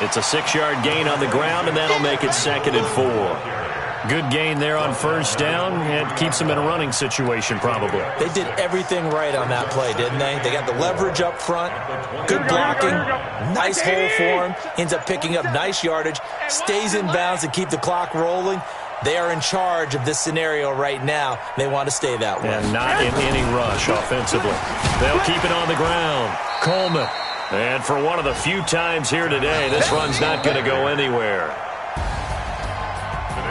It's a 6-yard gain on the ground, and that'll make it 2nd and 4. Good gain there on 1st down, and keeps them in a running situation probably. They did everything right on that play, didn't they? They got the leverage up front, good blocking, nice hole for him, ends up picking up nice yardage, stays in bounds and keep the clock rolling. They are in charge of this scenario right now. They want to stay that way. And not in any rush offensively. They'll keep it on the ground. Coleman. And for one of the few times here today, this run's not going to go anywhere.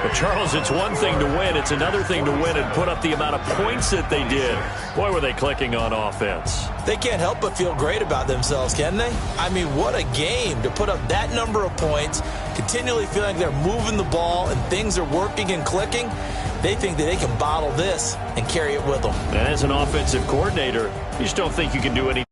But, Charles, it's one thing to win. It's another thing to win and put up the amount of points that they did. Boy, were they clicking on offense. They can't help but feel great about themselves, can they? I mean, what a game to put up that number of points, continually feeling like they're moving the ball and things are working and clicking. They think that they can bottle this and carry it with them. And as an offensive coordinator, you just don't think you can do any